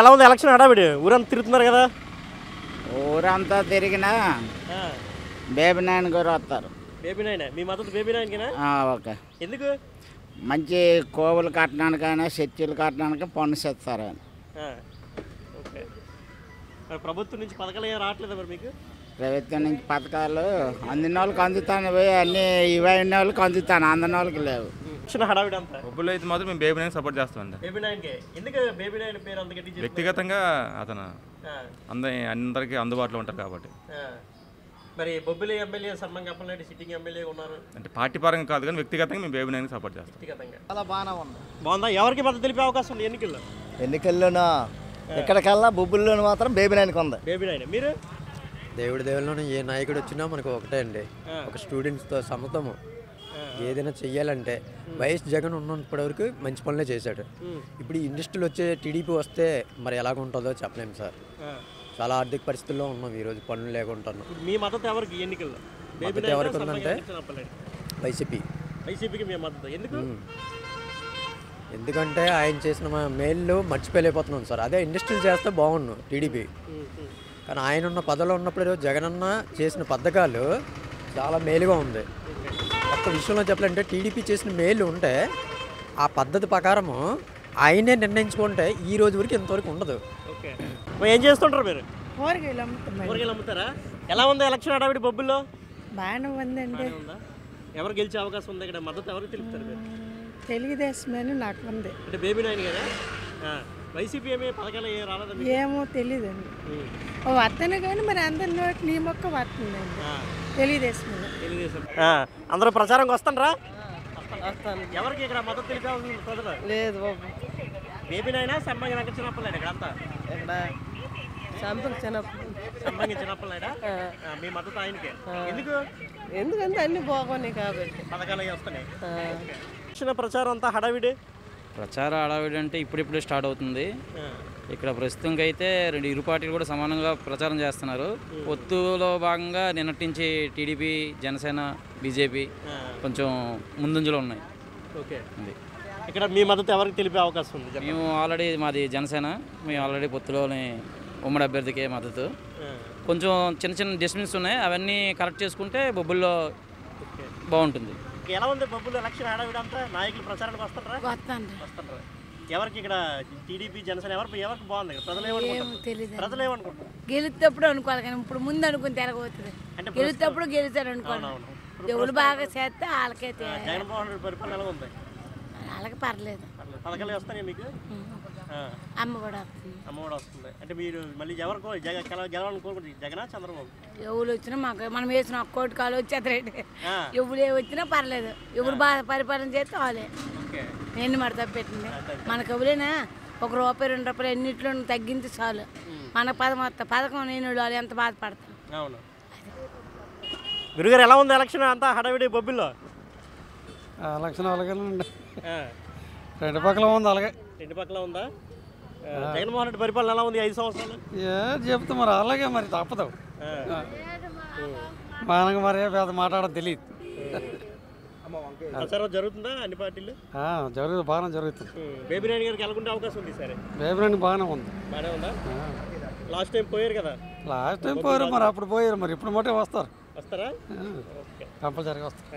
ఎలా ఉంది ఎలక్షన్ హడావిడి? ఊరంతా తిరుగుతున్నారు కదా. ఊరంతా తిరిగినా బేబీ నాయన గారు వస్తారు. బేబీ నాయన మీ మద్దతు బేబీ నాయనకేనా? ఓకే. ఎందుకు? మంచి కోవులు కట్టడానికైనా చర్చిలు కట్టడానికి పన్ను చేస్తారు. ఓకే. ప్రభుత్వం నుంచి పథకాలు ఏం రావట్లేదా మరి మీకు? ప్రభుత్వం నుంచి పథకాలు అందిన వాళ్ళకి అందుతాను, అన్నీ ఇవైన వాళ్ళకి అందుతాను, అందిన వాళ్ళకి లేవు. హడావిడి అంతా బొబ్బులు అయితే మాత్రం మేము బేబీ నాయన సపోర్ట్ చేస్తామండి. బేబీ నాయనకే ఎందుకు? బేబీ నాయన పేరు అంత గట్టి వ్యక్తిగతంగా అతను అందరికీ అందుబాటులో ఉంటారు కాబట్టి. మరి బొబ్బిలి ఎమ్మెల్యే సన్మంగ అప్పలనాయుడు సిట్టింగ్ ఎమ్మెల్యే ఉన్నారు అంటే పార్టీ పరంగా కాదు కానీ వ్యక్తిగతంగా మేము బేబీ నాయనకి సపోర్ట్ చేస్తాం. వ్యక్తిగతంగా చాలా బాగానే ఉంది. బాగుందా? ఎవరికి మద్దతు తెలిపే అవకాశం ఉంది ఎన్నికల్లోనా? ఎక్కడికల్లా బొబ్బుల్లోనూ మాత్రం బేబీ నాయనకి ఉంది. బేబీ నాయన. మీరు? దేవుడిలోనూ ఏ నాయకుడు వచ్చినా మనకు ఒకటే అండి, ఒక స్టూడెంట్స్తో సమతము. ఏదైనా చెయ్యాలంటే వైఎస్ జగన్ ఉన్నప్పటి వరకు మంచి పనులే చేశాడు. ఇప్పుడు ఈ ఇండస్ట్రీలు వచ్చే టీడీపీ వస్తే మరి ఎలాగుంటుందో చెప్పలేము సార్. చాలా ఆర్థిక పరిస్థితుల్లో ఉన్నాం ఈరోజు, పనులు లేకుంటున్నాం. మీ మద్దతు ఎవరికి ఎన్నికల్లో? మద్దతు ఎవరికి ఉందంటే వైసీపీకి మీ మద్దతు. ఎందుకు? ఎందుకంటే ఆయన చేసిన మేలు మర్చిపోలేకపోతున్నాం సార్. అదే ఇండస్ట్రీలు చేస్తే బాగున్నాం టీడీపీ, కానీ ఆయన ఉన్న పదవిలో ఉన్నప్పుడు జగనన్న చేసిన పథకాలు చాలా మేలుగా ఉంది. ఒక్క విషయంలో చెప్పాలంటే టీడీపీ చేసిన మేలు ఉంటే ఆ పద్ధతి ప్రకారము ఆయనే నిర్ణయించుకుంటే ఈ రోజు వరకు ఇంతవరకు ఉండదు. ఏం చేస్తుంటారు మీరు? కూరగాయలు అమ్ముతారా? ఎలా ఉంది ఎలక్షన్ హడావిడి బొబ్బుల్లో? బాగానే ఉందండి. ఎవరు గెలిచే అవకాశం ఉంది ఇక్కడ? మద్దతు ఎవరికి తెలుపుతారు మీరు? తెలుగుదేశం అని నాకు ఉంది. అంటే బేబీ నాయన కదా. వైసీపీ ఏమే పథకాలు ఏ రాలేదా? ఏమో తెలియదండి. వస్తాను కానీ మరి అందరి నోటి నీ మొక్క వస్తుందండి తెలుగుదేశం. అందరూ ప్రచారంకి వస్తానరా? ఎవరికి ఇక్కడ మద్దతు తెలిపే ప్రజలు లేదు బాబు. బేబీ నాయన సమ్మంగ చిన్నప్పలేడు ఇక్కడ అంతా? ఇక్కడ సమ్మంగి చిన్నప్పలేడా? మీ మద్దతు ఆయనకే. ఎందుకు? ఎందుకంటే అన్ని బాగున్నాయి కాబట్టి పథకాలు వస్తున్నాయి. చిన్న ప్రచారం అంతా హడావిడి. ప్రచారం హడావిడి అంటే ఇప్పుడిప్పుడే స్టార్ట్ అవుతుంది. ఇక్కడ ప్రస్తుతంగా అయితే ఇరు పార్టీలు కూడా సమానంగా ప్రచారం చేస్తున్నారు. పొత్తులో భాగంగా నిన్నటి నుంచి టీడీపీ, జనసేన, బీజేపీ కొంచెం ముందంజలో ఉన్నాయి. ఓకే. ఇక్కడ మీ మద్దతు ఎవరికి తెలిపే అవకాశం ఉంది? మేము ఆల్రెడీ మాది జనసేన, మేము ఆల్రెడీ పొత్తులోని ఉమ్మడి అభ్యర్థికే మద్దతు. కొంచెం చిన్న చిన్న డిస్టెన్స్ ఉన్నాయి, అవన్నీ కరెక్ట్ చేసుకుంటే బొబ్బుల్లో బాగుంటుంది. ఎలా ఉంది బొబ్బులు ఎలక్షన్ హడావిడి అంతా? నాయకులు ప్రచారానికి వస్తారా? వస్తారా? ఎవరికి ఇక్కడ టీడీపీ, జనసేన ఎవరికి బాగుంది? ప్రజలు ఏమనుకుంటారు? గెలుస్తప్పుడు అనుకోవాలి కానీ ఇప్పుడు ముందు అనుకుని తిరగవుతుంది. గెలుస్తప్పుడు గెలుస్తారు అనుకోండి. ఎవరు బాగా చేస్తే వాళ్ళకే. జగన్మోహన్ రెడ్డి పరిపాలన ఎలా ఉంది? వాళ్ళకి పర్లేదు. పథకాలు వస్తాయి మీకు? అమ్మ కూడా వస్తుంది. అమ్మ కూడా వస్తుంది. అంటే మీరు మళ్ళీ ఎవరికో గెలవాలని కోరుకుంటారు? జగనా, చంద్రబాబు? ఎవరు వచ్చినా మాకు మనం వేసిన కోటి కాలు వచ్చేది. ఎవరు వచ్చినా పర్లేదు, ఎవరు బాగా పరిపాలన చేస్తే వాళ్ళే. ఎన్ని మాట తప్పెట్టింది మనకు ఎవరైనా ₹1, ₹2 ఎన్నిట్లో తగ్గింది చాలు. మన పథకం నేను వాళ్ళు ఎంత బాధపడతాం. అవును. గురుగారు ఎలా ఉంది ఎలక్షన్ అంతా హడావిడి బొబ్బిల్లో? ఎలక్షన్ అలాగే రెండు పక్కల ఉంది. అలాగే రెండు పక్కల ఉందా? జగన్మోహన్ రెడ్డి పరిపాలన ఎలా ఉంది 5 సంవత్సరాలు? చెప్తా మరి అలాగే మరి తప్పదు. మనకు మరి పెద్ద మాట్లాడడం తెలియదు. ప్రచారం జరుగుతుందా అన్ని పార్టీలు? జరుగుతుంది, బాగానే జరుగుతుంది. బేబీ నాయన గారికి ఎలాగుండే అవకాశం ఉంది సరే? బేబీ నాయన బాగానే ఉంది. బాగానే ఉందా? లాస్ట్ టైం పోయారు కదా? లాస్ట్ టైం పోయారు మరి, అప్పుడు పోయారు మరి, ఇప్పుడు మటే వస్తారు. వస్తారా? కంపల్సరీగా వస్తారు.